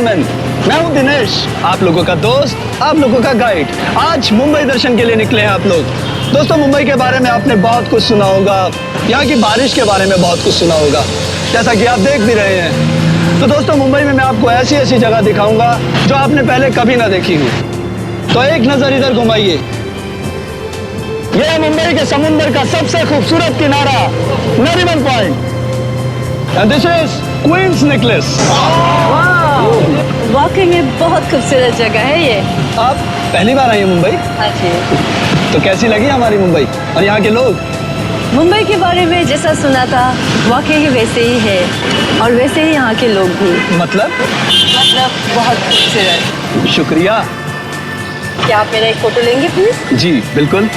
Gentleman, मैं हूं दिनेश, आप लोगों का दोस्त, आप लोगों का गाइड। आज मुंबई दर्शन के लिए निकले हैं आप लोग। दोस्तों, मुंबई के बारे में आपने बहुत कुछ सुना होगा, यहाँ की बारिश के बारे में बहुत कुछ सुना होगा, जैसा कि आप देख भी रहे हैं। तो दोस्तों, मुंबई में मैं आपको ऐसी ऐसी जगह दिखाऊंगा जो आपने पहले कभी ना देखी हो। तो एक नजर इधर घुमाइए। यह है मुंबई के समुंदर का सबसे खूबसूरत किनारा, Nariman point. And this is Queen's Necklace. वाकई में बहुत खूबसूरत जगह है ये। आप पहली बार आई हैं मुंबई? हाँ जी। तो कैसी लगी हमारी मुंबई और यहाँ के लोग? मुंबई के बारे में जैसा सुना था वाकई ही वैसे ही है, और वैसे ही यहाँ के लोग भी। मतलब बहुत खूबसूरत। शुक्रिया। क्या आप मेरा एक फोटो लेंगे प्लीज? जी बिल्कुल।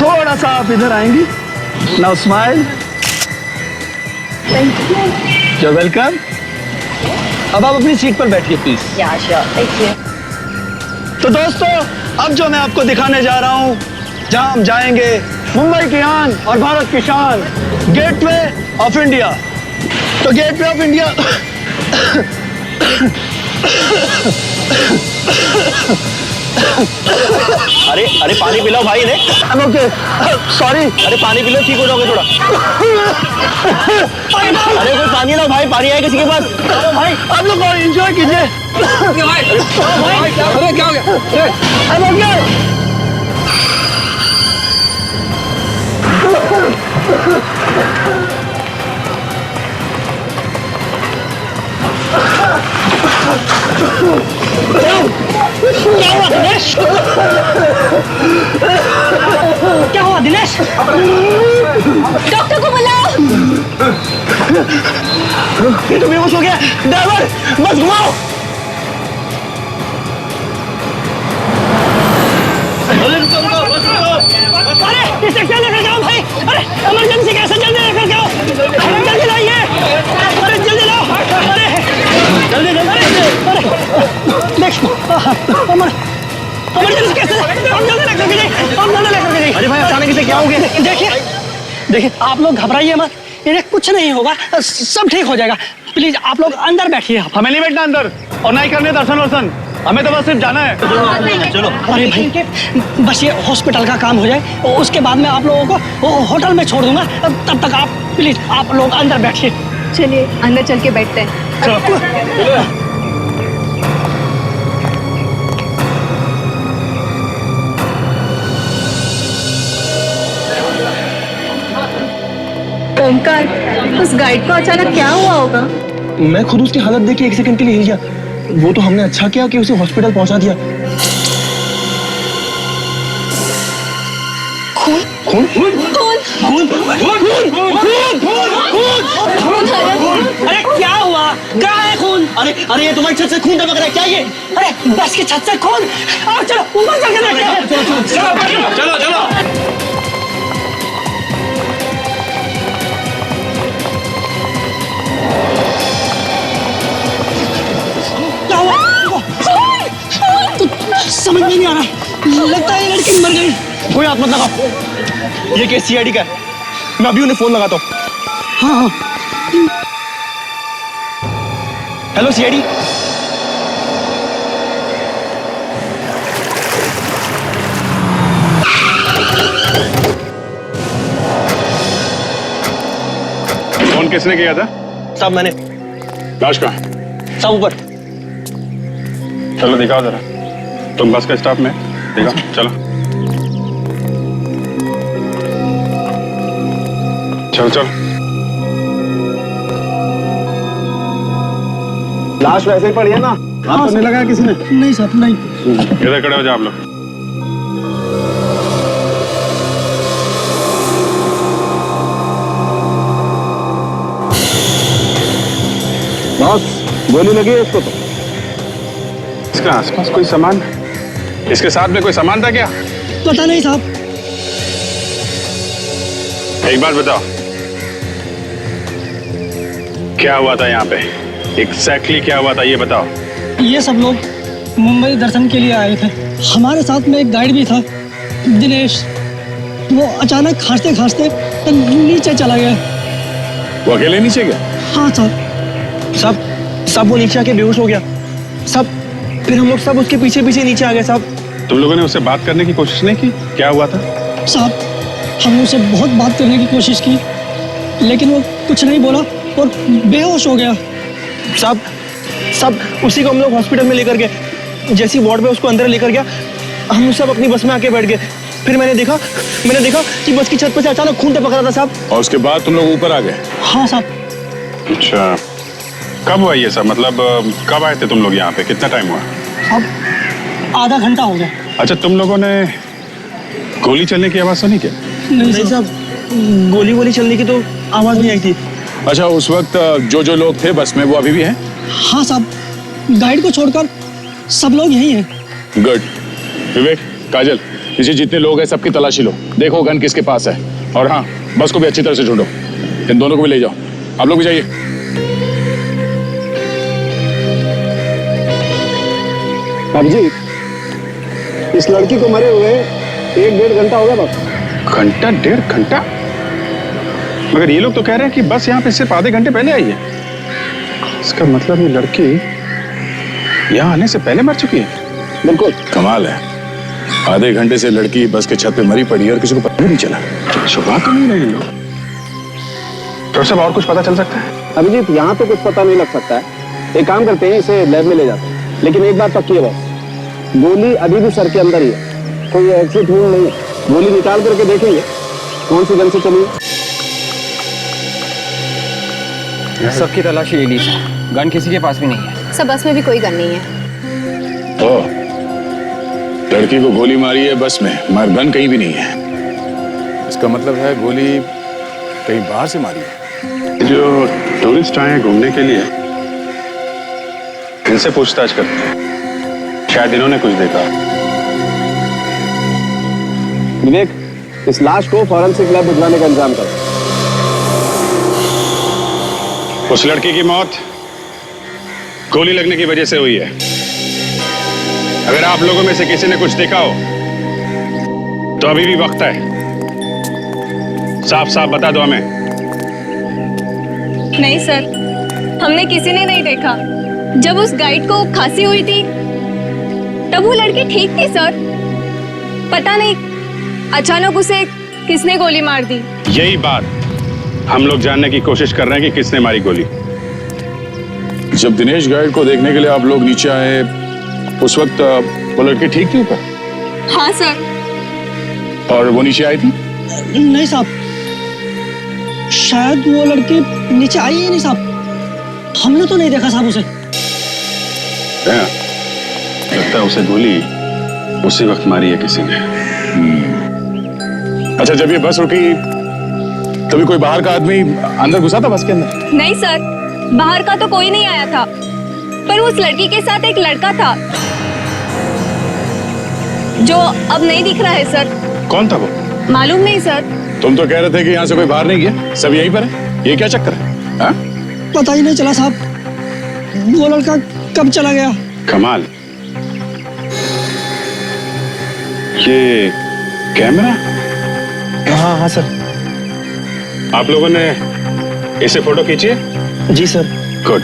थोड़ा सा आप इधर आएंगी। Now smile. Thank you. You're welcome. अब आप अपनी सीट पर बैठिए प्लीज। या श्योर, थैंक यू। तो दोस्तों, अब जो मैं आपको दिखाने जा रहा हूँ, जहाँ हम जाएंगे मुंबई की आन और भारत की शान, गेटवे ऑफ इंडिया। तो गेटवे ऑफ इंडिया अरे अरे पानी पिलाओ भाई ने। Okay, sorry. अरे पानी पिलो, ठीक हो जाओगे थोड़ा। अरे कोई पानी लाओ भाई, पानी है किसी के पास? भाई आप लोग एंजॉय कीजिए। अरे क्या हो गया? क्या हुआ दिनेश? क्या हुआ दिनेश? डॉक्टर को बुलाओ। ये तो बेहोश हो गया। ड्राइवर, बस घुमाओ। अरे इसे क्या लेकर जाओ भाई? अरे इमरजेंसी कैसे, जल्दी लेकर जाओ। अरे जल्दी लाइए। अरे जल्दी लाओ। अरे जल्दी जल्दी। अरे देख, इमरजेंसी कैसे? हम जल्दी लेकर के जाइए, हम जल्दी लेकर के जाइए। अरे भाई अचानक इसे क्या हो गया? देखिए देखिए, आप लोग घबराइए मत, इन्हें कुछ नहीं होगा, सब ठीक हो जाएगा। प्लीज आप लोग अंदर बैठिए। हमें नहीं बैठना अंदर, और ना ही करने दर्शन वर्शन, हमें तो बस सिर्फ जाना है। चलो। अरे भाई, बस ये हॉस्पिटल का काम हो जाए, उसके बाद मैं आप लोगों को होटल में छोड़ दूंगा। तब तक आप प्लीज आप लोग अंदर बैठिए। चलिए अंदर चल के बैठते हैं। ओमकार, उस गाइड को अचानक क्या हुआ होगा? मैं खुद उसकी हालत देख के एक सेकंड के लिए हिल गया। वो तो हमने अच्छा किया कि उसे हॉस्पिटल पहुंचा दिया। खून? खून? खून? अरे क्या हुआ? कहाँ है खून? अरे अरे ये तुम्हारी छत से खून टपक रहा है, क्या ये? अरे बस की छत से खून? आओ चलो ऊपर चल के देखते हैं। चलो चलो। क्या हुआ? समझ में नहीं आ रहा, लगता है ये लड़की मर गई। कोई हाथ मत लगाओ, ये केस सीआईडी का है। मैं अभी उन्हें फोन लगाता हूँ। हाँ। Hello CID. फोन किसने किया था? साहब मैंने। लाश कहाँ? साहब ऊपर। चलो दिखाओ जरा। तुम बस के स्टाफ में दिखाओ, चलो चलो चलो। लाश वैसे ही पड़ी है ना? हाथ तो नहीं लगाया किसी ने? नहीं साहब, नहीं। इधर खड़े हो जाओ आप लोग। बॉस, गोली लगी है इसको तो। इसके आसपास कोई सामान, इसके साथ में कोई सामान था क्या? पता नहीं साहब। एक बात बताओ, क्या हुआ था यहाँ पे? एग्जैक्टली क्या हुआ था ये बताओ। ये सब लोग मुंबई दर्शन के लिए आए थे। हमारे साथ में एक गाइड भी था, दिनेश। वो अचानक खांसते खांसते नीचे चला गया। वो अकेले नीचे गया? हाँ साहब। सब वो नीचे आके बेहोश हो गया सब। फिर हम लोग सब उसके पीछे पीछे नीचे आ गए साहब। तुम लोगों ने उससे बात करने की कोशिश नहीं की? क्या हुआ था? साहब हमने उसे बहुत बात करने की कोशिश की लेकिन वो कुछ नहीं बोला और बेहोश हो गया। सब उसी को हम लोग हॉस्पिटल में लेकर गए। जैसी वार्ड में उसको अंदर लेकर गया, हम सब अपनी बस में आके बैठ गए। फिर मैंने देखा कि बस की छत पर से अचानक खून टपक रहा था साहब। और उसके बाद तुम लोग ऊपर आ गए? हाँ साहब। अच्छा, कब हुआ ये सब? मतलब कब आए थे तुम लोग यहाँ पे? कितना टाइम हुआ? साहब आधा घंटा हो गया। अच्छा, तुम लोगों ने गोली चलने की आवाज सुनी क्या? नहीं साहब, गोली चलने की तो आवाज नहीं आई थी। अच्छा, उस वक्त जो लोग थे बस में वो अभी भी हैं? हाँ साहब, गाइड को छोड़कर सब लोग यही हैं। गुड। विवेक, काजल, पीछे जितने लोग हैं सबकी तलाशी लो, देखो गन किसके पास है। और हाँ, बस को भी अच्छी तरह से ढूंढो। इन दोनों को भी ले जाओ। आप लोग भी जाइए। अभिजीत, इस लड़की को मरे हुए 1-1.5 घंटा हो गया बस। घंटा 1.5 घंटा? मगर ये लोग तो कह रहे हैं कि बस यहाँ पे सिर्फ आधे घंटे पहले आई है। इसका मतलब ये लड़की यहाँ आने से पहले मर चुकी है। बिल्कुल। कमाल है, आधे घंटे से लड़की बस के छत पे मरी पड़ी है और किसी को पता भी नहीं चला। सुबह तो नहीं रहे लोग। तो सब और कुछ पता चल सकता है? अभिजीत, यहाँ तो कुछ पता नहीं लग सकता है। एक काम करते हैं, इसे लैब में ले जाते हैं। लेकिन एक बात पक्की है बस, गोली अभी भी सर के अंदर ही है। कोई एग्जिट वूंड नहीं है। गोली निकाल करके देखेंगे कौन सी गन से चली है। सबकी तलाशी ले ली, गन किसी के पास भी नहीं है। सब बस में भी कोई गन नहीं है। ओ, लड़की को गोली मारी है बस में, मगर गन कहीं भी नहीं है। इसका मतलब है गोली कहीं बाहर से मारी है। जो टूरिस्ट आए हैं घूमने के लिए, इनसे पूछताछ करते हैं, शायद इन्होंने कुछ देखा। विवेक, इस लाश को फॉरेंसिक लैब भिजवाने का इंतजाम करो। उस लड़की की मौत गोली लगने की वजह से हुई है। अगर आप लोगों में से किसी ने कुछ देखा हो तो अभी भी वक्त है। साफ साफ बता दो हमें। नहीं सर, हमने किसी ने नहीं देखा। जब उस गाइड को खांसी हुई थी तब वो लड़की ठीक थी सर। पता नहीं अचानक उसे किसने गोली मार दी। यही बात हम लोग जानने की कोशिश कर रहे हैं कि किसने मारी गोली। जब दिनेश गाइड को देखने के लिए आप लोग नीचे आए, उस वक्त वो लड़की ठीक थी ऊपर? हाँ सर। और वो नीचे आई थी? नहीं साहब, शायद वो लड़की नीचे आई ही नहीं साहब। हमने तो नहीं देखा साहब उसे। लगता है उसे गोली उसी वक्त मारी है किसी ने। अच्छा, जब ये बस रुकी तभी कोई बाहर का आदमी अंदर घुसा था बस के अंदर? नहीं सर, बाहर का तो कोई नहीं आया था, पर उस लड़की के साथ एक लड़का था जो अब नहीं दिख रहा है सर। कौन था वो? मालूम नहीं सर। तुम तो कह रहे थे कि यहाँ से कोई बाहर नहीं गया, सब यहीं पर है। ये क्या चक्कर है? हाँ? पता ही नहीं चला साहब, वो लड़का कब चला गया। कमाल। ये कैमरा? हाँ सर। आप लोगों ने इसे फोटो खींची है? जी सर। गुड।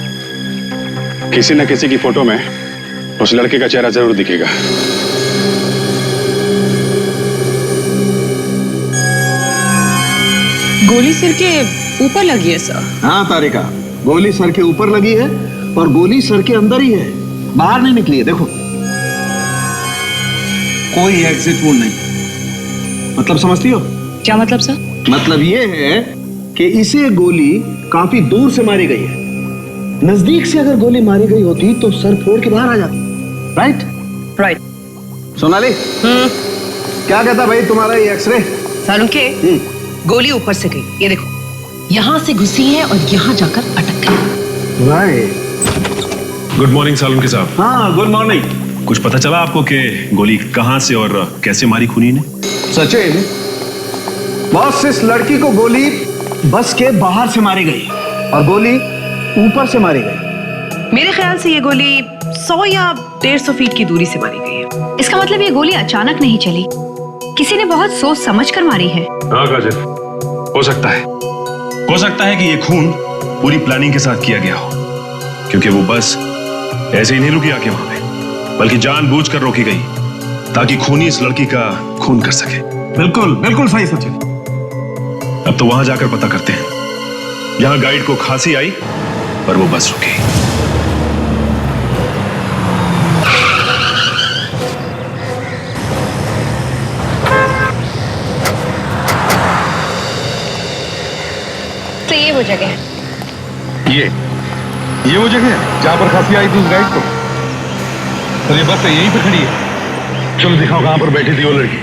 किसी न किसी की फोटो में उस लड़के का चेहरा जरूर दिखेगा। गोली सिर के ऊपर लगी है सर। हाँ तारिका, गोली सर के ऊपर लगी है और गोली सर के अंदर ही है, बाहर नहीं निकली है। देखो, कोई एग्जिट वूंड नहीं। मतलब समझती हो? क्या मतलब सर? मतलब ये है कि इसे गोली काफी दूर से मारी गई है। नजदीक से अगर गोली मारी गई होती तो सर फोड़ के बाहर आ जाती। राइट? सोनाली, क्या कहता भाई तुम्हारा ये एक्सरे? सालों के गोली ऊपर से गई, ये देखो, यहाँ से घुसी है और यहाँ जाकर अटक गई। राइट। गुड मॉर्निंग सालुंके साहब। हाँ, गुड मॉर्निंग। कुछ पता चला आपको कि गोली कहाँ से और कैसे मारी खूनी ने? सचिन, बॉस, इस लड़की को गोली बस के बाहर से मारी गई और गोली ऊपर से मारी गई। मेरे ख्याल से ये गोली 100 या 150 फीट की दूरी से मारी गई है। इसका मतलब ये गोली अचानक नहीं चली, किसी ने बहुत सोच समझ कर मारी है। हाँ काजल, हो सकता है कि ये खून पूरी प्लानिंग के साथ किया गया हो। क्योंकि वो बस ऐसे ही नहीं रुकी आके वहां पे, बल्कि जानबूझकर रोकी गई ताकि खूनी इस लड़की का खून कर सके। बिल्कुल बिल्कुल सही सचिन। अब तो वहां जाकर पता करते हैं। यहां गाइड को खांसी आई पर वो बस रुकी। तो ये वो जगह है। ये वो जगह है जहां पर खांसी आई थी उस गाइड को। तो ये बस यहीं पे खड़ी है। चलो दिखाओ कहां पर बैठी थी वो लड़की।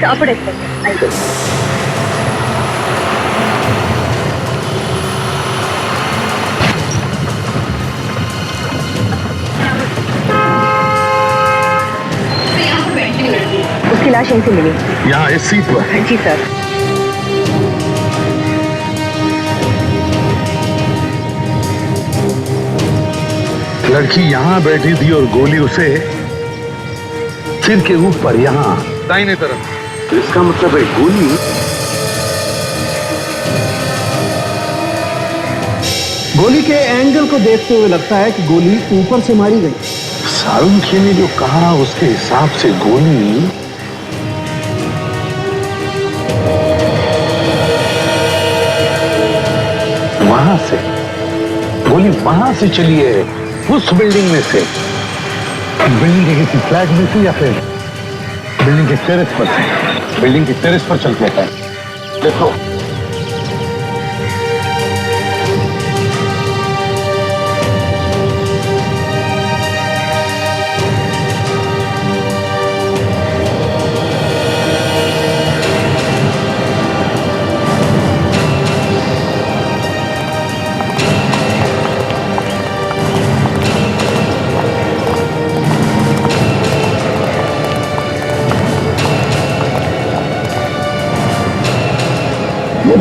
उसकी लाश यहीं से मिली। यहाँ इस सीट पर? जी सर। लड़की यहाँ बैठी थी और गोली उसे सिर के ऊपर यहाँ दाहिने तरफ। तो इसका मतलब है गोली गोली के एंगल को देखते हुए लगता है कि गोली ऊपर से मारी गई। सारुंखी ने जो कहा उसके हिसाब से गोली वहां से, गोली वहां से चली है, उस बिल्डिंग में से, बिल्डिंग के किसी फ्लैट में से या फिर बिल्डिंग के टेरेस पर से। बिल्डिंग के टेरेस पर चल के है। देखो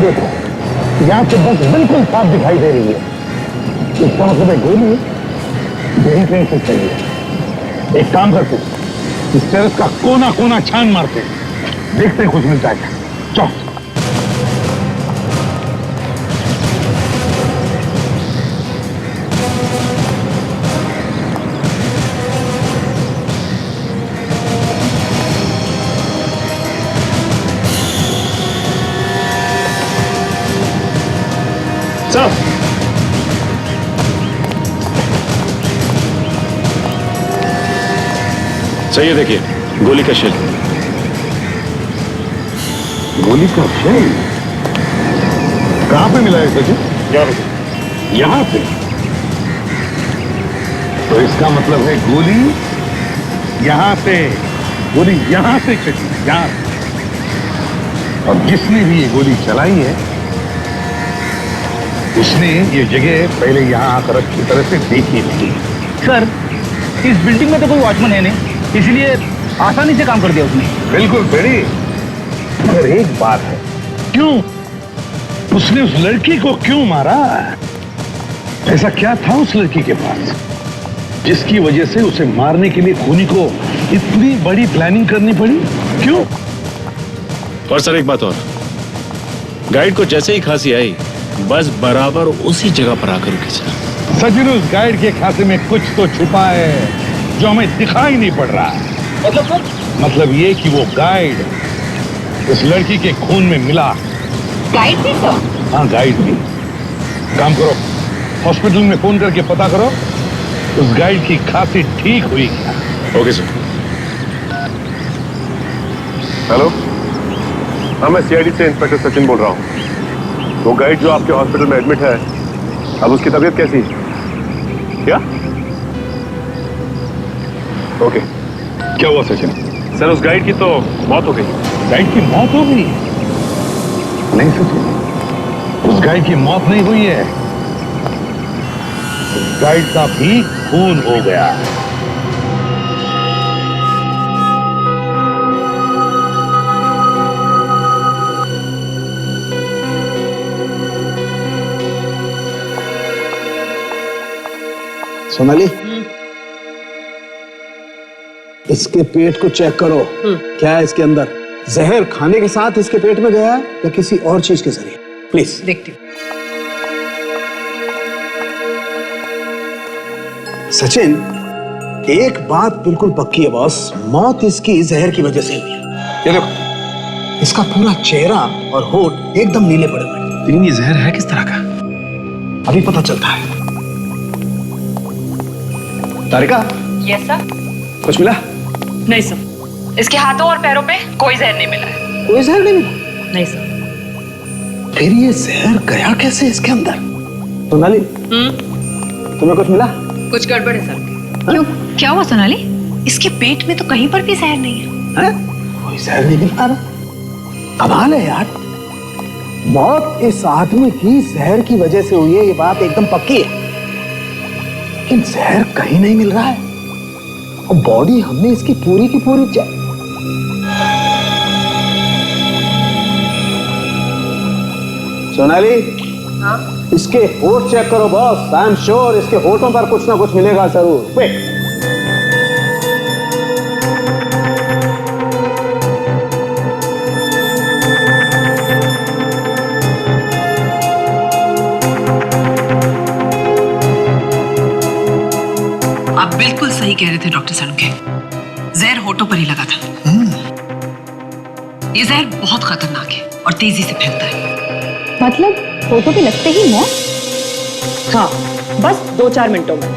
देखो यहाँ से बस बिल्कुल साफ दिखाई दे रही है। इसका मतलब है गोली यहीं कहीं से चली है। एक काम करते, इस टेरेस का कोना कोना छान मारते, देखते हैं कुछ मिलता है। चलो सही है, देखिए गोली का शेल। गोली का शेल कहां पे मिला है सचिन? यहां पे। तो इसका मतलब है गोली यहां से, गोली यहां से चली, यहां से। और जिसने भी ये गोली चलाई है उसने ये जगह पहले यहां आकर अच्छी तरह से देखी थी। सर, इस बिल्डिंग में तो कोई वॉचमैन है नहीं, इसलिए आसानी से काम कर दिया उसने। बिल्कुल बेड़ी, मगर एक बात है, क्यों उसने उस लड़की को क्यों मारा? ऐसा क्या था उस लड़की के पास जिसकी वजह से उसे मारने के लिए खूनी को इतनी बड़ी प्लानिंग करनी पड़ी? क्यों? और सर एक बात और, गाइड को जैसे ही खांसी आई बस बराबर उसी जगह पर आकर रुकी सर। सचिन, उस गाइड के खाते में कुछ तो छुपा है जो हमें दिखाई नहीं पड़ रहा है। मतलब सर? मतलब ये कि वो गाइड इस लड़की के खून में मिला। गाइड भी तो? हाँ, गाइड भी। काम करो, हॉस्पिटल में फोन करके पता करो उस गाइड की खांसी ठीक हुई क्या। Okay sir. हेलो, हाँ मैं सीआईडी से इंस्पेक्टर सचिन बोल रहा हूँ। वो गाइड जो आपके हॉस्पिटल में एडमिट है, अब उसकी तबीयत कैसी है? क्या? ओके। क्या हुआ सचिन? सर उस गाइड की तो मौत हो गई। गाइड की मौत हो गई? नहीं सचिन, उस गाइड की मौत नहीं हुई है, उस गाइड का भी खून हो गया। सोनाली, इसके पेट को चेक करो। क्या है इसके अंदर? जहर खाने के साथ इसके पेट में गया है या किसी और चीज के जरिए? प्लीज। देखती हूँ। सचिन, एक बात बिल्कुल पक्की है बॉस, मौत इसकी जहर की वजह से हुई है। ये देखो, इसका पूरा चेहरा और होठ एकदम नीले पड़े हुए हैं। लेकिन ये जहर है किस तरह का? अभी पता चलता है। तारिका, यस सर। कुछ मिला? नहीं सर, इसके हाथों और पैरों पे कोई जहर नहीं मिला है। कोई जहर नहीं मिला? नहीं सर। फिर ये जहर गया कैसे इसके अंदर? सोनाली, तुम्हें कुछ मिला? कुछ गड़बड़ है सर। क्यों, क्या हुआ सोनाली? इसके पेट में तो कहीं पर भी जहर नहीं है। कोई जहर नहीं मिल पा रहा। कमाल है यार, मौत इस आदमी की जहर की वजह से हुई है, ये बात एकदम पक्की है, लेकिन जहर कहीं नहीं मिल रहा है और बॉडी हमने इसकी पूरी की पूरी सोनाली, हाँ? इसके होठ चेक करो बॉस। आई एम श्योर इसके होठों पर कुछ ना कुछ मिलेगा जरूर। क्विक। आप बिल्कुल सही कह रहे थे डॉक्टर सनुके, जहर होठों पर ही लगा था। ये जहर बहुत खतरनाक है और तेजी से फैलता है। मतलब होठों पे लगते ही मौत? हाँ, बस 2-4 मिनटों में।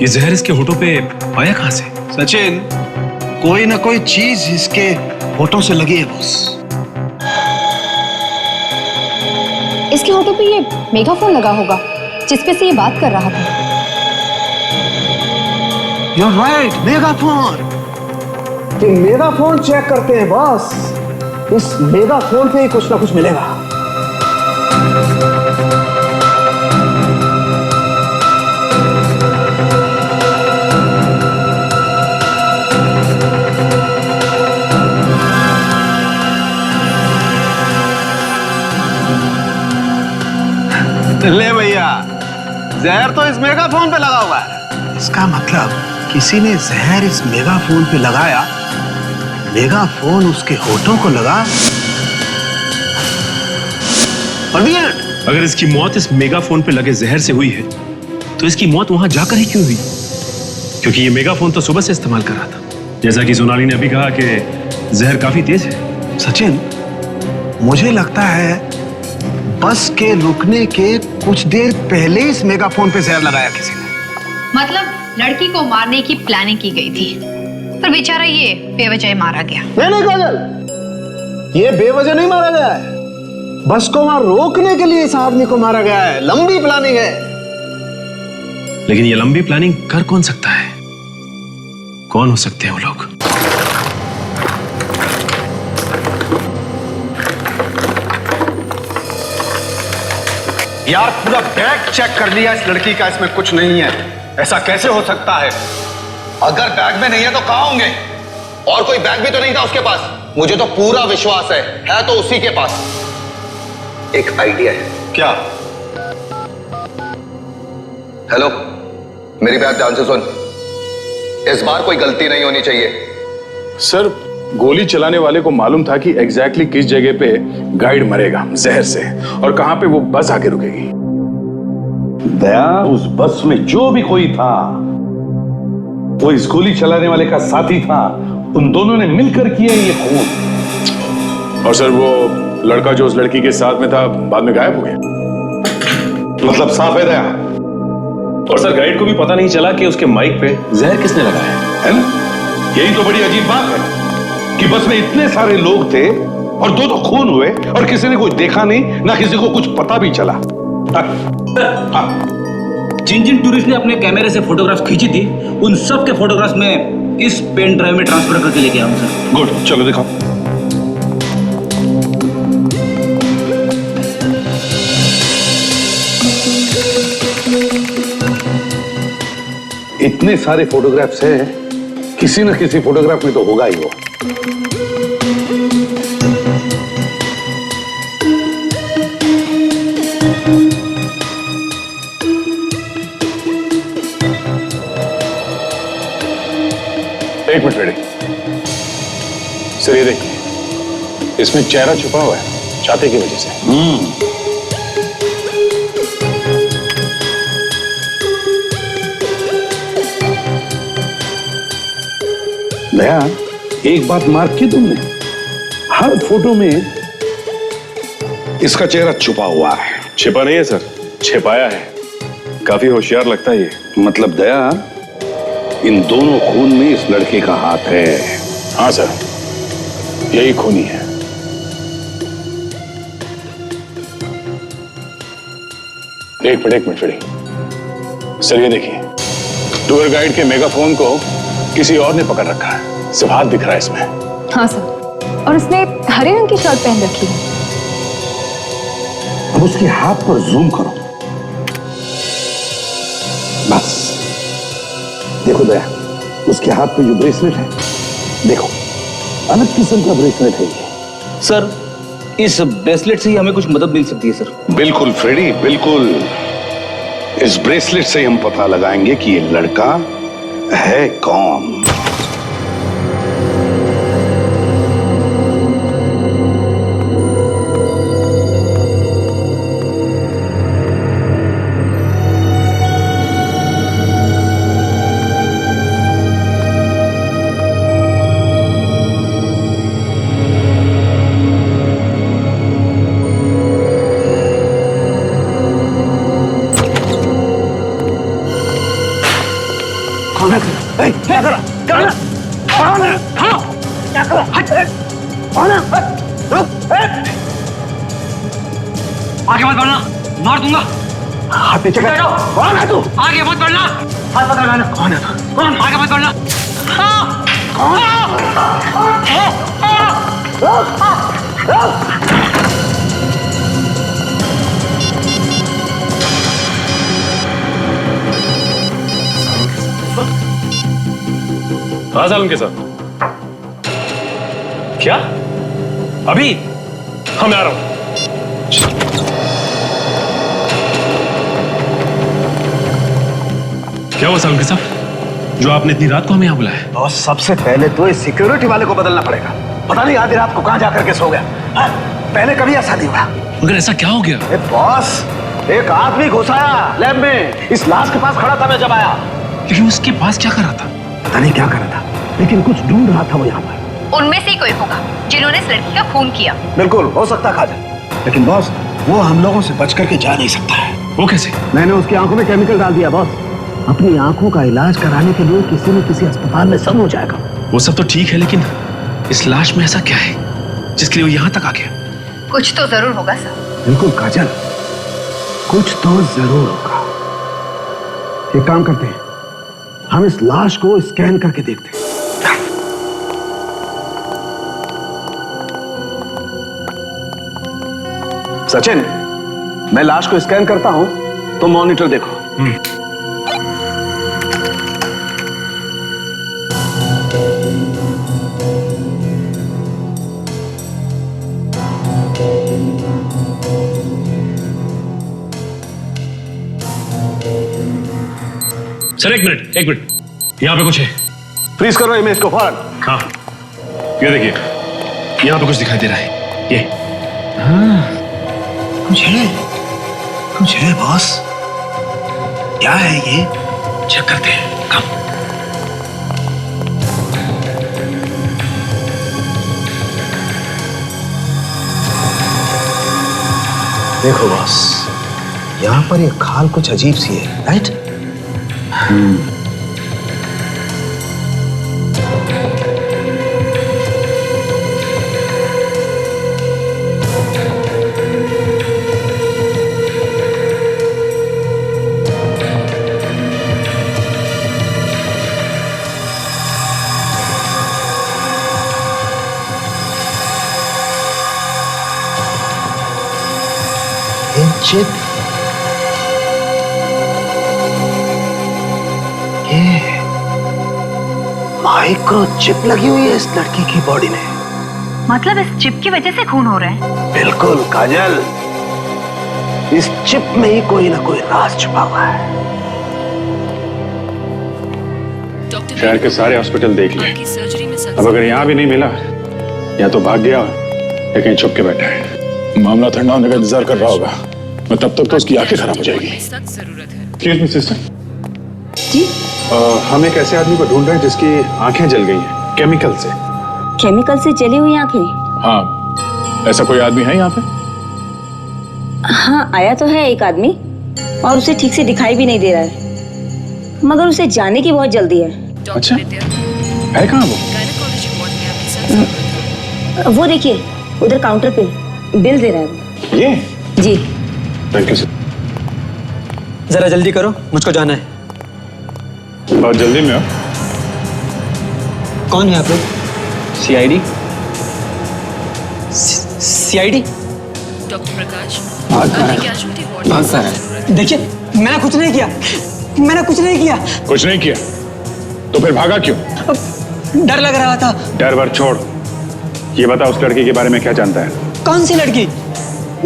ये जहर इसके होठों पे आया कहां से? सचिन, कोई ना कोई चीज इसके होठों से लगी है बॉस। इसके होठों पे ये मेगाफोन लगा होगा जिसपे से ये बात कर रहा था। You're right, megaphone. ये मेगाफोन चेक करते हैं बॉस। इस मेगाफोन पे ही कुछ ना कुछ मिलेगा। ले भैया, जहर तो इस मेगाफोन पे लगा हुआ है। इसका मतलब किसी ने जहर इस मेगाफोन पे लगाया, मेगाफोन उसके होठों को लगा और the end। अगर इसकी मौत इस मेगाफोन पे लगे जहर से हुई है तो इसकी मौत वहां जाकर ही क्यों हुई? क्योंकि ये मेगाफोन तो सुबह से इस्तेमाल कर रहा था। जैसा कि सोनाली ने अभी कहा कि जहर काफी तेज है। सचिन, मुझे लगता है बस के रुकने के कुछ देर पहले इस मेगाफोन पे जहर लगाया किसी ने। मतलब लड़की को मारने की प्लानिंग की गई थी, पर बेचारा ये बेवजह मारा गया। नहीं काजल, ये बेवजह नहीं मारा गया है। बस को वहां रोकने के लिए इस आदमी को मारा गया है। लंबी प्लानिंग है। लेकिन ये लंबी प्लानिंग कर कौन सकता है? कौन हो सकते हैं वो लोग? यार, पूरा बैग चेक कर लिया इस लड़की का, इसमें कुछ नहीं है। ऐसा कैसे हो सकता है? अगर बैग में नहीं है तो कहां होंगे? और कोई बैग भी तो नहीं था उसके पास। मुझे तो पूरा विश्वास है तो उसी के पास। एक आइडिया है। क्या? हेलो, मेरी बात ध्यान से सुन। इस बार कोई गलती नहीं होनी चाहिए। सर, गोली चलाने वाले को मालूम था कि एग्जैक्टली किस जगह पे गाइड मरेगा जहर से और कहां पे वो बस आके रुकेगी। दया, उस बस में जो भी कोई था वो इस गोली चलाने वाले का साथी था। उन दोनों ने मिलकर किया ये खून। और सर, वो लड़का जो उस लड़की के साथ में था बाद में गायब हो गया। मतलब साफ है दया। और सर, गाइड को भी पता नहीं चला कि उसके माइक पे जहर किसने लगाया है ना? यही तो बड़ी अजीब बात है कि बस में इतने सारे लोग थे और दो खून हुए और किसी ने कुछ देखा नहीं, ना किसी को कुछ पता भी चला। जिन जिन टूरिस्ट ने अपने कैमरे से फोटोग्राफ खींची थी, उन सब के फोटोग्राफ में इस पेन ड्राइव में ट्रांसफर करके लेके आऊं सर। गुड, चलो दिखाओ। इतने सारे फोटोग्राफ्स हैं, किसी न किसी फोटोग्राफ में तो होगा ही वो। एक मिनट रेडी। सर, ये देखिए, इसमें चेहरा छुपा हुआ है छाते की वजह से। दया, एक बात मार्क की तुमने, हर फोटो में इसका चेहरा छुपा हुआ है। छिपा नहीं है सर, छिपाया है। काफी होशियार लगता है ये। मतलब दया, इन दोनों खून में इस लड़के का हाथ है। हाँ सर, यही खूनी है। एक मिनट फ्रेडी। सर ये देखिए, टूर गाइड के मेगाफोन को किसी और ने पकड़ रखा है। सिर्फ हाथ दिख रहा है इसमें। हाँ सर, और उसने हरे रंग की शर्ट पहन रखी है। अब उसके हाथ पर जूम करो। बस देखो दया, उसके हाथ पे जो ब्रेसलेट है, देखो अलग किस्म का ब्रेसलेट है ये। सर, इस ब्रेसलेट से ही हमें कुछ मदद मिल सकती है सर। बिल्कुल फ्रेडी, बिल्कुल। इस ब्रेसलेट से हम पता लगाएंगे कि ये लड़का है कौन। क्या करा? कौन है? हाँ, क्या करा? कौन है? आगे मत बढ़ना, मार दूंगा। हाथ नीचे कर। कौन है तू? आगे मत बढ़ना। हाथ पकड़ लेना। कौन है तू? कौन? आगे मत बढ़ना। हाँ सालन के साथ क्या? अभी मैं आ रहा हूं। क्या हुआ सालन के साहब, जो आपने इतनी रात को हमें यहाँ बुलाया? और सबसे पहले तो इस सिक्योरिटी वाले को बदलना पड़ेगा। पता नहीं आधी रात को कहां जाकर के सो गया। पहले कभी ऐसा नहीं हुआ। मगर ऐसा क्या हो गया? बॉस, एक आदमी घुसाया लैब में। इस लाश के पास खड़ा था मैं जब आया। लेकिन उसके पास क्या कर रहा था? पता नहीं क्या कर रहा था, लेकिन कुछ ढूंढ रहा था वो यहाँ पर। उनमें से ही कोई होगा जिन्होंने इस लड़की का खून किया। बिल्कुल हो सकता काजल, लेकिन बॉस वो हम लोगों से बच करके जा नहीं सकता है। वो कैसे? मैंने उसकी आंखों में केमिकल डाल दिया बॉस। अपनी आंखों का इलाज कराने के लिए किसी न किसी अस्पताल में सब हो जाएगा। वो सब तो ठीक है, लेकिन इस लाश में ऐसा क्या है जिसके लिए वो यहाँ तक आ गया? कुछ तो जरूर होगा सर। बिल्कुल काजल, कुछ तो जरूर होगा। एक काम करते हैं, हम इस लाश को स्कैन करके देखते हैं। सचिन, मैं लाश को स्कैन करता हूं, तो मॉनिटर देखो। सर एक मिनट, यहाँ पे कुछ है। फ्रीज करो इमेज को फौरन। हाँ, ये देखिए, यहाँ पे कुछ दिखाई दे रहा है। ये हाँ, कुछ है बॉस। क्या है ये? चेक करते हैं। कम। देखो बॉस, यहाँ पर ये खाल कुछ अजीब सी है, राइट? चिप, ये माइक्रो चिप लगी हुई है इस लड़की की बॉडी में। मतलब इस चिप की वजह से खून हो रहा है? बिल्कुल काजल, इस चिप में ही कोई ना कोई राज छुपा हुआ है। शहर के सारे हॉस्पिटल देख लिए, अब अगर यहाँ भी नहीं मिला, या तो भाग गया या कहीं छुप के बैठा है। मामला ठंडा होने का इंतजार कर रहा होगा, मैं तब तक तो उसकी आंखें खराब हो जाएगी। Excuse me sister. जी? हम एक ऐसे आदमी को ढूंढ रहे हैं जिसकी आंखें जल गई हैं। केमिकल से। केमिकल से जली हुई आंखें? हाँ, ऐसा कोई आदमी है यहाँ पे? हाँ, आया तो है एक आदमी और उसे ठीक से दिखाई भी नहीं दे रहा है, मगर उसे जाने की बहुत जल्दी है। अच्छा, है कहाँ वो देखिए उधर काउंटर पे बिल दे रहा है। ये? जी। Thank you sir. जरा जल्दी करो, मुझको जाना है। बहुत जल्दी में हो? कौन है आप लोग? सीआईडी। सीआईडी? डॉक्टर प्रकाश, देखिए, मैंने कुछ नहीं किया, मैंने कुछ नहीं किया। कुछ नहीं किया तो फिर भागा क्यों? डर लग रहा था। डर वर छोड़, ये बता उस लड़की के बारे में क्या जानता है? कौन सी लड़की?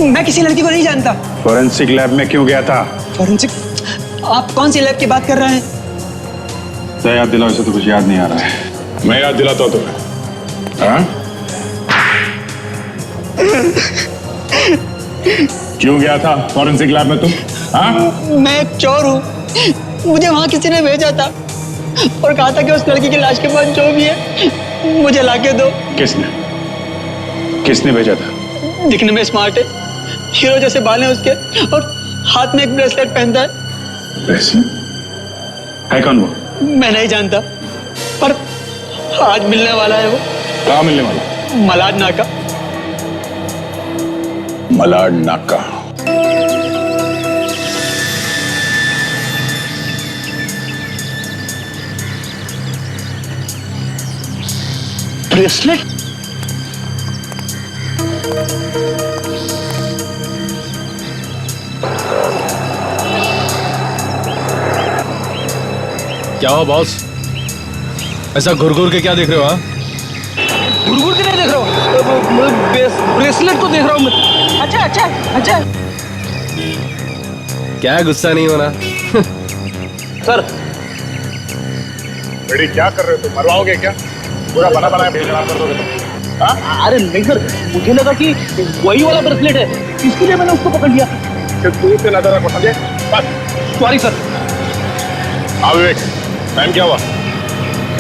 मैं किसी लड़की को नहीं जानता। फॉरेंसिक लैब में क्यों गया था? फॉरेंसिक? आप कौन सी लैब की बात कर रहे हैं? तो याद दिलाओ, इसे तो कुछ याद नहीं आ रहा है। मैं याद दिलाता हूँ तुम्हें। हाँ? क्यों गया था फॉरेंसिक लैब में तुम? हाँ? मैं एक चोर हूँ, मुझे वहाँ किसी ने भेजा था और कहा था कि उस लड़की की लाश के पास जो भी है मुझे लाके दो। किसने भेजा था? दिखने में स्मार्ट है, हीरो जैसे बाल हैं उसके और हाथ में एक ब्रेसलेट पहनता है। ब्रेसलेट? है कौन वो? मैं नहीं जानता, पर आज मिलने वाला है वो। कहाँ मिलने वाला? मलाड नाका। मलाड नाका। ब्रेसलेट? क्या हुआ बॉस? ऐसा घुर के क्या देख रहे हो? हाँ, घुर के नहीं देख रहा हूँ, ब्रेसलेट को देख रहा हूँ मैं। अच्छा अच्छा अच्छा। क्या गुस्सा नहीं होना? सर। बेटी क्या कर रहे हो तुम? मरवाओगे क्या? पूरा बना बनाया बेइज्जत कर दोगे तुम? हाँ? अरे नहीं सर, मुझे लगा कि वही वाला ब्रेसलेट है, इसलिए मैंने उसको पकड़ लिया। सिर्फ दूर से नजर रखो, समझे? बस। Sorry sir. हाँ विवेक, टाइम क्या हुआ?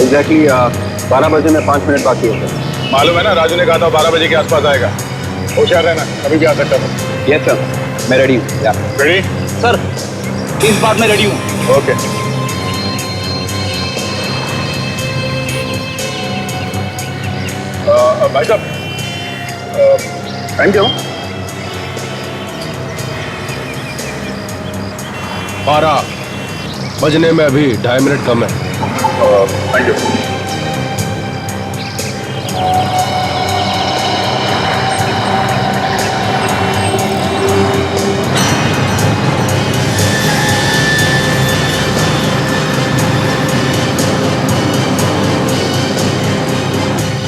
एग्जैक्टली 12 बजे में 5 मिनट बाकी होता है। मालूम है ना, राजू ने कहा था 12 बजे के आसपास आएगा। होशियार रहना, कभी भी आ सकता है। यस सर, मैं रेडी हूँ। रेडी? सर, इस बार मैं रेडी हूँ। ओके। भाई साहब, टाइम क्या हुआ? 12 बजने में अभी 2.5 मिनट कम है। Thank you.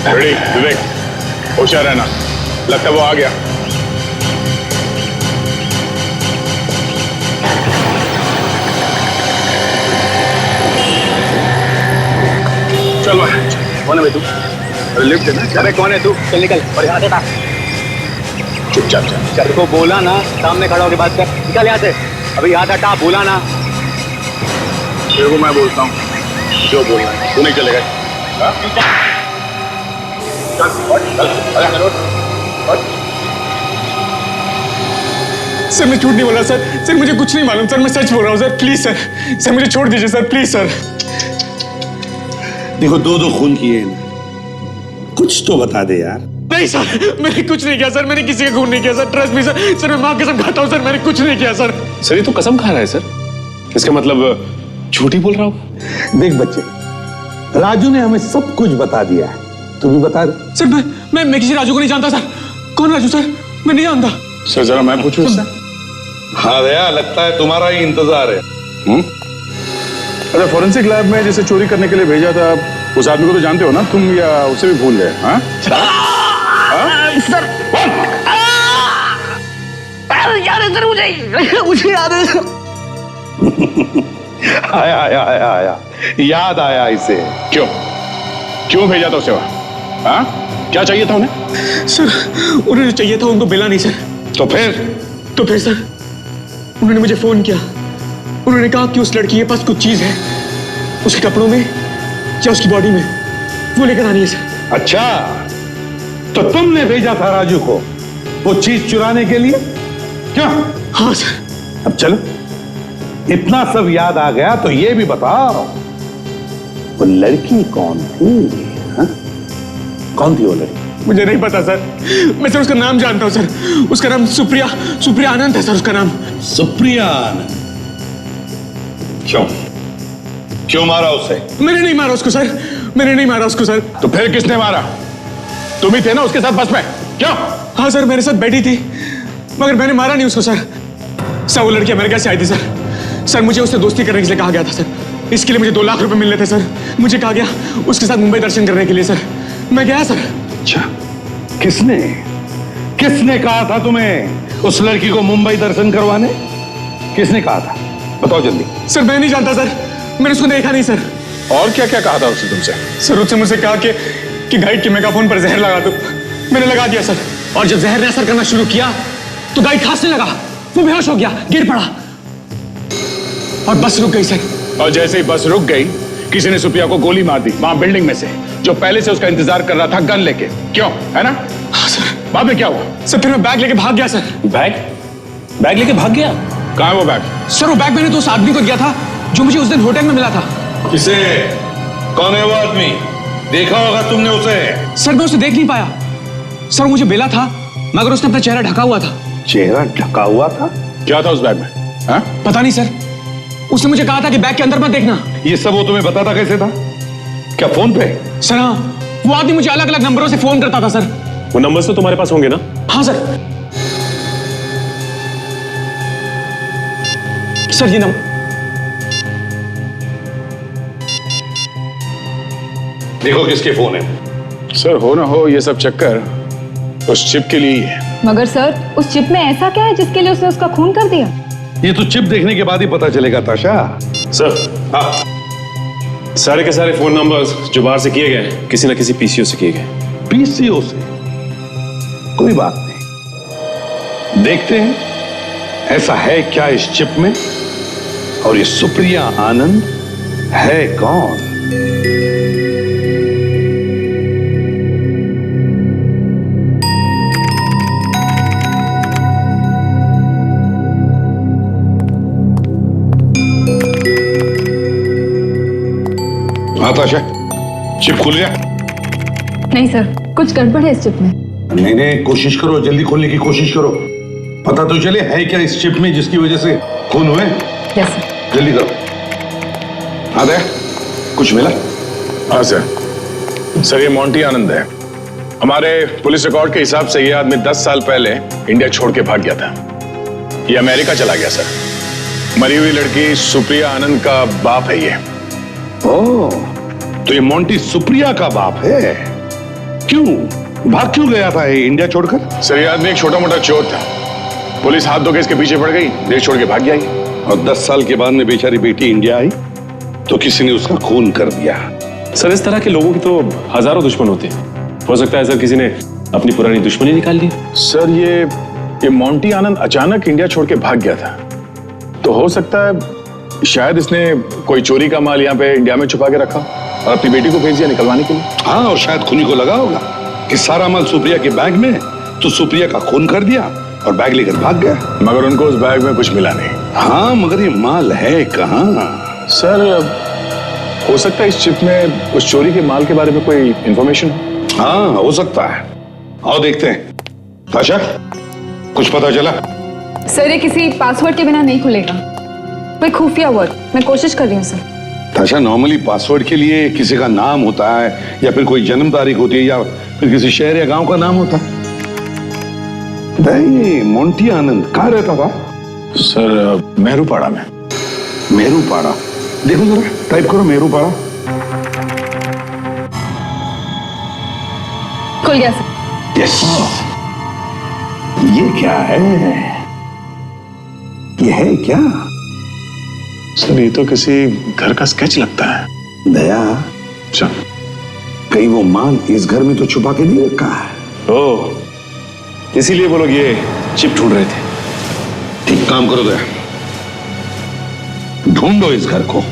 रेडी विवेक, होशियार रहना, लगता है वो आ गया। चल भाई, कौन है भाई तू? अरे लिफ्ट है ना? अरे कौन है तू? चल निकल और यहाँ से चुपचाप चल। सर को बोला ना, सामने खड़ा होकर बात कर। निकल यहाँ से, अभी यहाँ हटा, बोला ना। तेरे को मैं बोलता हूँ जो बोलना है, तू नहीं चलेगा। हाँ? चल, सर मैं झूठ नहीं बोल रहा सर मुझे कुछ नहीं मालूम सर, मैं सच बोल रहा हूँ सर, प्लीज सर मुझे छोड़ दीजिए सर, प्लीज सर। देखो, दो खून किए ना, कुछ तो बता दे यार। नहीं सर, मैंने कुछ नहीं किया सर, मैंने किसी का खून नहीं किया सर, ट्रस्ट मी सर मैं माँ कसम खाता हूँ सर, मैंने कुछ नहीं किया सर। सर ये तो कसम खा रहा है सर, इसका मतलब झूठ ही बोल रहा हूँ। देख बच्चे, राजू ने हमें सब कुछ बता दिया है, तू भी बता दे। सर मैं किसी राजू को नहीं जानता सर। कौन राजू सर? मैं नहीं जानता सर। जरा मैं पूछूं इससे? हाँ दया, लगता है तुम्हारा ही इंतजार है। अच्छा, फॉरेंसिक लैब में जिसे चोरी करने के लिए भेजा था, उस आदमी को तो जानते हो ना तुम, या उसे भी भूल गए? हाँ सर, याद है सर, मुझे याद है। आया याद आया इसे। क्यों भेजा था उसे वहां? हाँ, क्या चाहिए था उन्हें? सर उन्हें जो चाहिए था उनको मिला नहीं सर। तो फिर सर उन्होंने मुझे फोन किया, उन्होंने कहा कि उस लड़की के पास कुछ चीज है, उसके कपड़ों में या उसकी बॉडी में, वो लेकर आनी है सर। अच्छा, तो तुमने भेजा था राजू को वो चीज चुराने के लिए? क्यों? हाँ सर। अब चलो, इतना सब याद आ गया तो ये भी बताओ, वो लड़की कौन थी? हा? कौन थी वो लड़की? मुझे नहीं पता सर, मैं सर उसका नाम जानता हूँ सर। उसका नाम सुप्रिया आनंद है सर, उसका नाम। सुप्रिया आनंद? क्यों मारा उसे? मैंने नहीं मारा उसको सर, मैंने नहीं मारा उसको सर। तो फिर किसने मारा? तुम ही थे ना उसके साथ बस में? क्यों? हाँ सर, मेरे साथ बैठी थी, मगर मैंने मारा नहीं उसको सर। सर वो लड़की अमेरिका से आई थी सर। सर मुझे उससे दोस्ती करने के लिए कहा गया था सर। इसके लिए मुझे 2 लाख रुपए मिलने थे सर। मुझे कहा गया उसके साथ मुंबई दर्शन करने के लिए सर। मैं गया सर। अच्छा, किसने कहा था तुम्हें उस लड़की को मुंबई दर्शन करवाने? किसने कहा था? बताओ जल्दी। सर मैं नहीं जानता सर, मैंने उसको देखा नहीं सर। और क्या क्या कहा था उसने तुमसे? सर उसने मुझसे कहा कि गाइड के मेगाफोन पर जहर लगा दो। मैंने लगा दिया सर, और जब जहर ने असर करना शुरू किया तो गाइड खांसने लगा। वो बेहोश हो गया, गिर पड़ा और बस रुक गई सर। और जैसे ही बस रुक गई, किसी ने सुप्रिया को गोली मार दी वहां बिल्डिंग में से, जो पहले से उसका इंतजार कर रहा था गन लेके। क्यों, है ना? हाँ सर। बाद में क्या हुआ? सर फिर मैं बैग लेके भाग गया सर। बैग लेके भाग गया? कहाँ है वो बैग? सर वो बैग मैंने तो उस आदमी को दिया था जो मुझे उस दिन होटल में मिला था। किसे? कौन है वो आदमी? देखा होगा तुमने उसे? सर मैं उसे देख नहीं पाया सर, मुझे मिला था मगर उसने अपना चेहरा ढका हुआ था। चेहरा ढका हुआ था? क्या था उस बैग में? हा? पता नहीं सर, उसने मुझे कहा था कि बैग के अंदर मत देखना। ये सब वो तुम्हें बताता कैसे था? क्या फोन पे? सर हाँ, वो आदमी मुझे अलग अलग नंबरों से फोन करता था सर। वो नंबर्स तो तुम्हारे पास होंगे ना? हाँ सर। सर ये नंबर। देखो किसके फोन है। सर हो ना हो ये सब चक्कर उस चिप के लिए ही है। मगर सर उस चिप में ऐसा क्या है जिसके लिए उसने उसका खून कर दिया? ये तो चिप देखने के बाद ही पता चलेगा ताशा। सर हाँ, सारे के सारे फोन नंबर्स जो बाहर से किए गए किसी ना किसी पीसीओ से किए गए। पीसीओ से? कोई बात नहीं, देखते हैं ऐसा है क्या इस चिप में, और ये सुप्रिया आनंद है कौन? ताशा, चिप खुल गया? नहीं सर, कुछ गड़बड़ है इस चिप में। नहीं, कोशिश करो, जल्दी खोलने की कोशिश करो। पता तो चले है क्या इस चिप में जिसकी वजह से खून हुए। Yes sir. जल्दी करो। हाँ दे, कुछ मिला? हाँ सर। सर ये मोंटी आनंद है। हमारे पुलिस रिकॉर्ड के हिसाब से ये आदमी 10 साल पहले इंडिया छोड़ के भाग गया था। ये अमेरिका चला गया सर। मरी हुई लड़की सुप्रिया आनंद का बाप है ये। ओह, तो ये मोंटी सुप्रिया का बाप है। क्यों भाग क्यों गया था ये इंडिया छोड़कर? सर ये आदमी एक छोटा मोटा चोर था। पुलिस हाथ धो के इसके पीछे पड़ गई, देश छोड़ के भाग गया ये। और 10 साल के बाद में बेचारी बेटी इंडिया आई तो किसी ने उसका खून कर दिया। सर इस तरह के लोगों की तो हजारों दुश्मन होते हैं। हो सकता है सर किसी ने अपनी पुरानी दुश्मनी निकाल ली। सर ये मोंटी आनंद अचानक इंडिया छोड़ के भाग गया था, तो हो सकता है शायद इसने कोई चोरी का माल यहाँ पे इंडिया में छुपा के रखा और अपनी बेटी को भेज दिया निकलवाने के लिए। हाँ, और शायद खूनी को लगा होगा कि सारा माल सुप्रिया के बैग में, तो सुप्रिया का खून कर दिया और बैग लेकर भाग गया। मगर उनको उस बैग में कुछ मिला नहीं। हाँ, मगर ये माल है कहाँ? सर हो सकता है इस चिप में उस चोरी के माल के बारे में कोई इंफॉर्मेशन हो। हाँ, हो सकता है। आओ देखते हैं। ताशा, कुछ पता चला? सर ये किसी पासवर्ड के बिना नहीं खुलेगा, कोई खुफिया वर्ड। मैं कोशिश कर रही हूँ सर। ताशा, नॉर्मली पासवर्ड के लिए किसी का नाम होता है या फिर कोई जन्म तारीख होती है या फिर किसी शहर या गांव का नाम होता है। नहीं, मोंटी आनंद कहाँ रहता था? सर मेहरूपाड़ा में। मेहरूपाड़ा? देखो जरा, टाइप करो मेहरूपाड़ा। खुल गया सर। यस। ये क्या है? ये है क्या? सर ये तो किसी घर का स्केच लगता है। दया, अच्छा, कहीं वो माल इस घर में तो छुपा के नहीं रखा है? ओह, इसीलिए वो लोग ये चिप ढूंढ रहे थे। ठीक काम करो दया, ढूंढो इस घर को।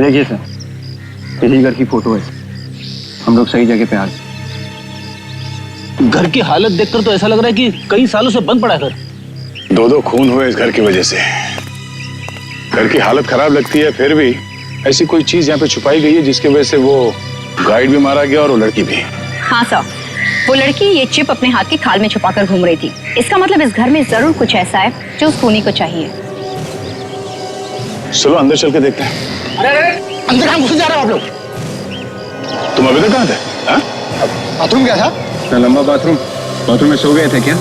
देखिए सर, यही घर की फोटो है। हम लोग सही जगह पे आ गए। घर की हालत देखकर तो ऐसा लग रहा है कि कई सालों से बंद पड़ा है घर। दो खून हुए इस घर की वजह से। घर की हालत खराब लगती है, फिर भी ऐसी कोई चीज यहाँ पे छुपाई गई है जिसकी वजह से वो गाइड भी मारा गया और वो लड़की भी। हाँ सर, वो लड़की ये चिप अपने हाथ की खाल में छुपाकर घूम रही थी। इसका मतलब इस घर में जरूर कुछ ऐसा है जो उस खूनी को चाहिए। चलो अंदर चल के देखते हैं। अरे अंदर कहाँ घुस जा रहे हो आप लोग? तुम अभी तक कहाँ थे? बाथरूम गया था। इतना लंबा बाथरूम में सो गए थे क्या?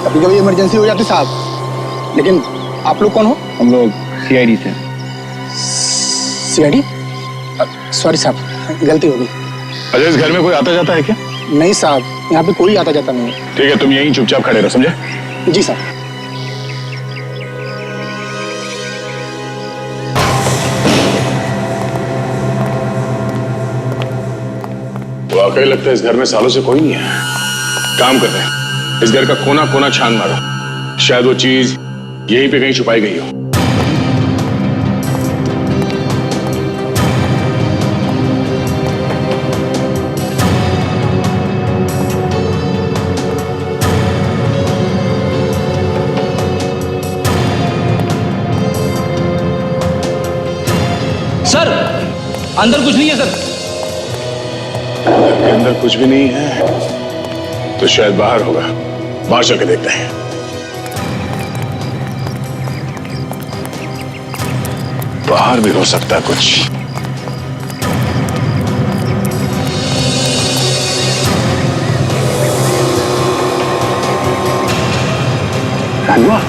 कभी कभी इमरजेंसी हो जाती साहब। लेकिन आप लोग कौन हो? हम लोग सीआईडी से। सीआईडी? सॉरी साहब, गलती हो गई। अच्छा, इस घर में कोई आता जाता है क्या? नहीं साहब, यहाँ पे कोई आता जाता नहीं है। ठीक है, तुम यहीं चुपचाप खड़े रहो, समझे? जी साहब। वाकई लगता है इस घर में सालों से कोई नहीं है। काम कर रहे हैं, इस घर का कोना कोना छान मारो, शायद वो चीज यहीं पे कहीं छुपाई गई हो। सर, अंदर कुछ नहीं है सर। अंदर कुछ भी नहीं है तो शायद बाहर होगा। बाहर चल के देखते हैं। बाहर भी हो सकता है कुछ। कुआं।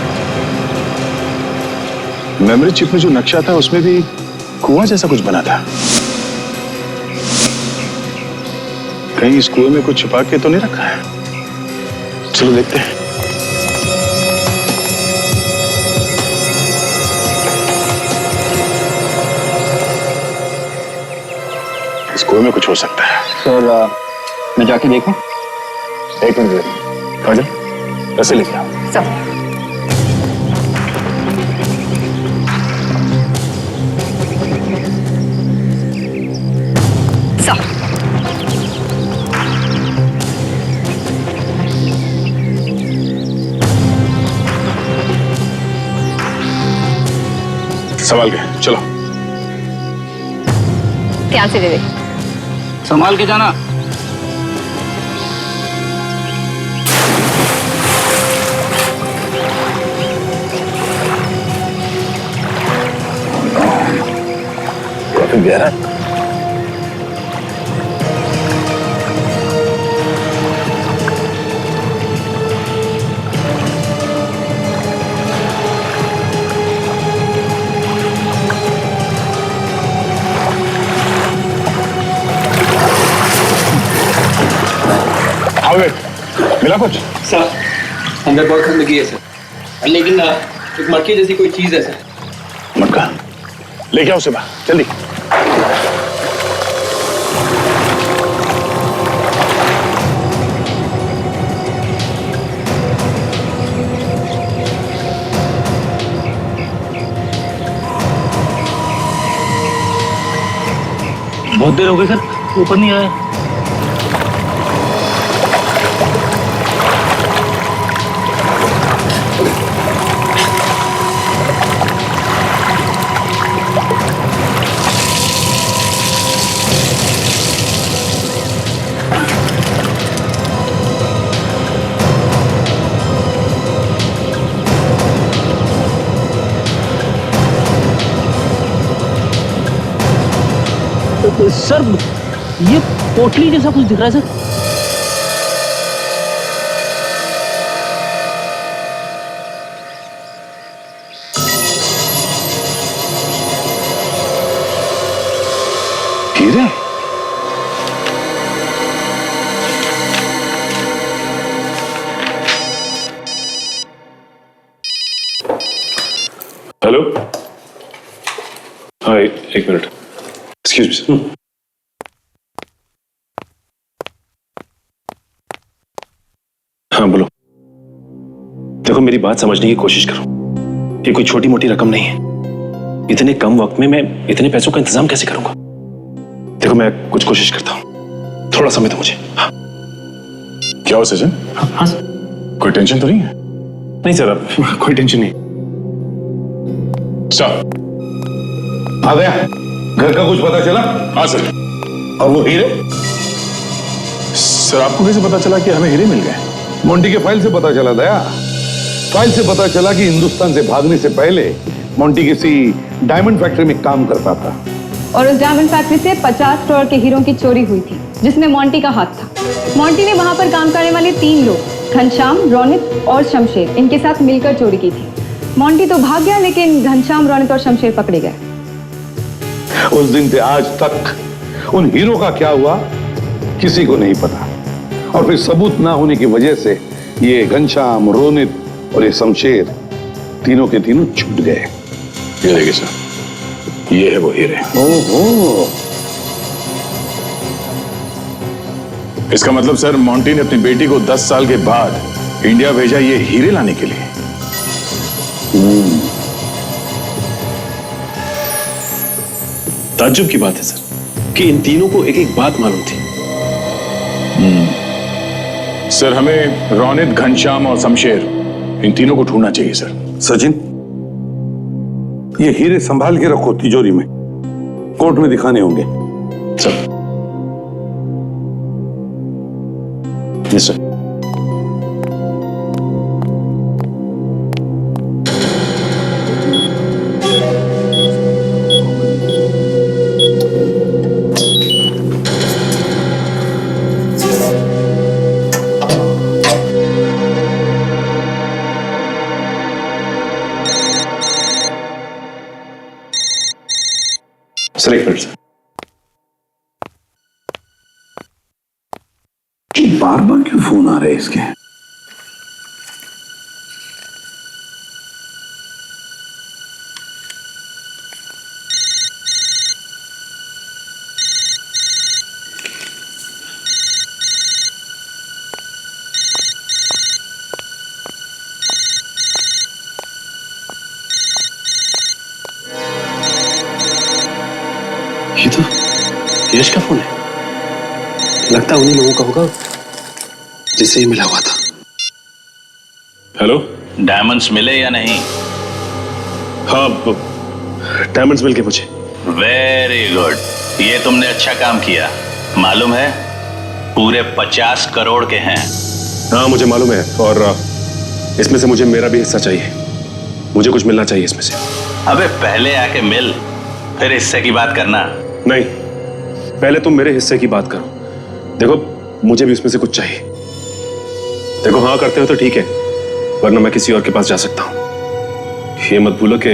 मेमोरी चिप में जो नक्शा था उसमें भी कुआं जैसा कुछ बना था। कहीं इस कुएं में कुछ छुपा के तो नहीं रखा है? चलो देखते हैं। इस कुएं में कुछ हो सकता है। सर, मैं जाके देखूं? एक मिनट, काजल, ऐसे लेके आओ। सर, संभाल के चलो। ध्यान से दे दे। संभाल के जाना। काफी गहरा। मिला कुछ? सर, अंदर बहुत गंदगी है सर, लेकिन एक मटकी जैसी कोई चीज है सर। मटका लेके आओ उसे बाहर, जल्दी। बहुत देर हो गई सर, ऊपर नहीं आया। सर, ये पोटली जैसा कुछ दिख रहा है सर। हीरे? हेलो, हाँ एक मिनट, एक्सक्यूज मी सर। हाँ बोलो। देखो, मेरी बात समझने की कोशिश करो। ये कोई छोटी मोटी रकम नहीं है। इतने कम वक्त में मैं इतने पैसों का इंतजाम कैसे करूंगा? देखो मैं कुछ कोशिश करता हूं, थोड़ा समय दो मुझे। हाँ। क्या हो सचिन? हाँ सर। कोई टेंशन तो नहीं है? नहीं सर, अब कोई टेंशन नहीं। आ गया? घर का कुछ पता चला? हाँ सर। और वो हीरे? सर आपको कैसे पता चला कि हमें हीरे मिल गए? मोंटी के फाइल से पता चला दया। फाइल से पता चला कि हिंदुस्तान से भागने से पहले मोंटी किसी डायमंड फैक्ट्री में काम करता था और उस डायमंड फैक्ट्री से 50 करोड़ के हीरों की चोरी हुई थी, जिसमें मोंटी का हाथ था। मोंटी ने वहां पर काम करने वाले 3 लोग, घनश्याम, रोनित और शमशेर, इनके साथ मिलकर चोरी की थी। मोंटी तो भाग गया, लेकिन घनश्याम, रोनित और शमशेर पकड़े गए। उस दिन से आज तक उन हीरो का क्या हुआ किसी को नहीं पता, और फिर सबूत ना होने की वजह से ये घनश्याम, रोनित और ये शमशेर तीनों के तीनों छूट गए। ये देखिए सर, ये है वो हीरे। ओहो। इसका मतलब सर मोंटी ने अपनी बेटी को 10 साल के बाद इंडिया भेजा ये हीरे लाने के लिए। ताज्जुब की बात है सर कि इन तीनों को एक एक बात मालूम थी। सर हमें रोनित, घनश्याम और शमशेर, इन तीनों को ढूंढना चाहिए सर। सचिन, ये हीरे संभाल के रखो तिजोरी में, कोर्ट में दिखाने होंगे। सर। Yes sir. सर एक मिनट सर। बार बार क्यों फोन आ रहे हैं इसके? ये तो यश का फोन है। लगता है उन्हीं लोगों का होगा जिससे ही मिला हुआ था। हेलो, डायमंड्स मिले या नहीं? हाँ, डायमंड्स मिल गए मुझे। वेरी गुड, ये तुमने अच्छा काम किया। मालूम है पूरे 50 करोड़ के हैं। हाँ मुझे मालूम है, और इसमें से मुझे मेरा भी हिस्सा चाहिए। मुझे कुछ मिलना चाहिए इसमें से। अबे पहले आके मिल, फिर हिस्से की बात करना। नहीं, पहले तुम मेरे हिस्से की बात करो। देखो मुझे भी उसमें से कुछ चाहिए। देखो हाँ करते हो तो ठीक है, वरना मैं किसी और के पास जा सकता हूं। ये मत भूलो कि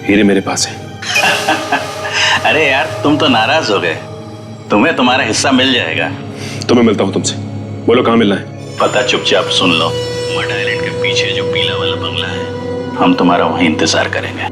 हीरे मेरे पास है। अरे यार तुम तो नाराज हो गए, तुम्हें तुम्हारा हिस्सा मिल जाएगा। तो मैं मिलता हूं तुमसे, बोलो कहां मिलना है? पता चुपचाप सुन लो, मड आइलैंड के पीछे जो पीला वाला बंगला है, हम तुम्हारा वहीं इंतजार करेंगे।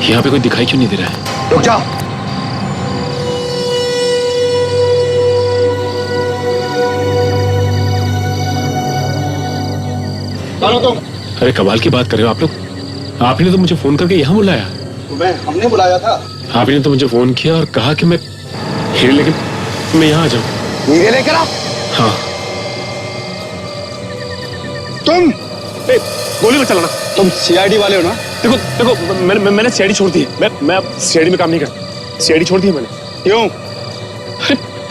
यहाँ पे कोई दिखाई क्यों नहीं दे रहा है? रुक जाओ। अरे कमाल की बात कर रहे हो आप लोग। आपने तो मुझे फोन करके यहाँ बुलाया। हमने बुलाया था। आपने तो मुझे फोन किया और कहा कि मैं हीरे लेके मैं यहाँ आ जाऊँ। हीरे लेकर आओ। हाँ। तुम गोली मत चलाना। तुम सीआईडी वाले हो ना? देखो देखो मैंने सीआईडी छोड़ दी है। मैं अब सीआईडी में काम नहीं करता। सीआईडी छोड़ दी है मैंने। क्यों?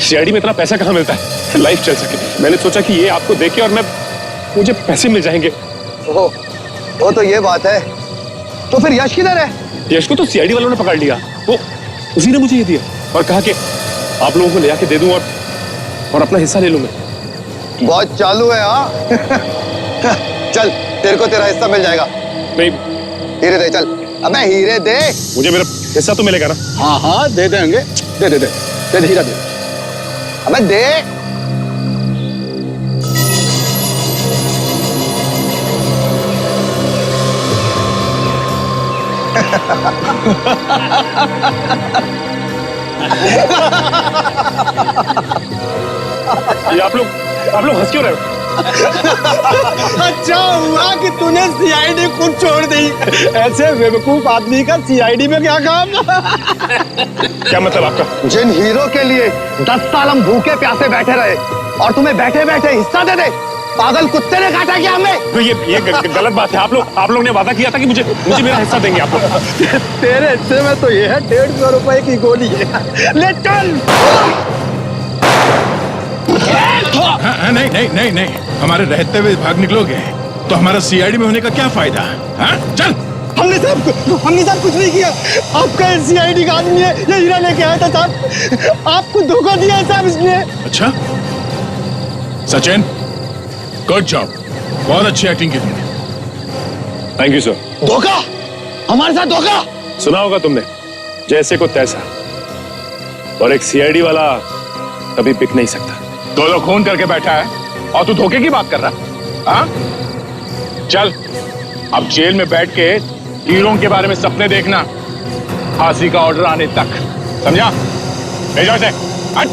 सीआईडी में इतना पैसा कहाँ मिलता है लाइफ चल सके। मैंने सोचा कि ये आपको देके और मुझे पैसे मिल जाएंगे। ओह, वो तो ये बात है तो फिर यश किधर है? यश को तो सीआईडी वालों ने पकड़ लिया। वो उसी ने मुझे ये दिया और कहा कि आप लोगों को ले आके दे दूं और अपना हिस्सा ले लूं मैं। बहुत चालू है हाँ। चल तेरे को तेरा हिस्सा मिल जाएगा। नहीं हीरे दे चल। अबे हीरे दे। मुझे मेरा हिस्सा तो मिलेगा ना? हाँ हाँ दे देंगे। दे दे दे दे दे हीरा दे। अबे दे। ये आप लोग हंस क्यों रहे हो? अच्छा हुआ कि तूने सीआईडी खुद छोड़ दी। ऐसे बेवकूफ आदमी का सीआईडी में क्या काम? क्या मतलब आपका? जिन हीरो के लिए 10 साल हम भूखे प्यासे बैठे रहे और तुम्हें बैठे बैठे हिस्सा दे दे, पागल कुत्ते ने काटा क्या हमें? तो ये गलत बात है। आप लोग ने वादा किया था कि मुझे मेरा हिस्सा देंगे आप लोग। तेरे हिस्से में तो ये है 150 रुपए की गोली है। ले चल। नहीं, हमारे रहते हुए भाग निकलोगे तो हमारा सीआईडी में होने का क्या फायदा? हाँ? चल। हमने साहब कुछ नहीं किया। आपका सीआईडी का आदमी है, ये हीरा लेके आया था साहब। आपको धोखा दिया है साहब इसने। अच्छा सचिन, गुड जॉब, बहुत अच्छी एक्टिंग की तुमने। Thank you sir. धोखा? हमारे साथ धोखा? सुना होगा तुमने, जैसे को तैसा, और एक सीआईडी वाला कभी बिक नहीं सकता। 2 लोग खून करके बैठा है और तू धोखे की बात कर रहा? हाँ? चल अब जेल में बैठ के हीरों के बारे में सपने देखना, फांसी का ऑर्डर आने तक, समझा? भेजो इसे। हट।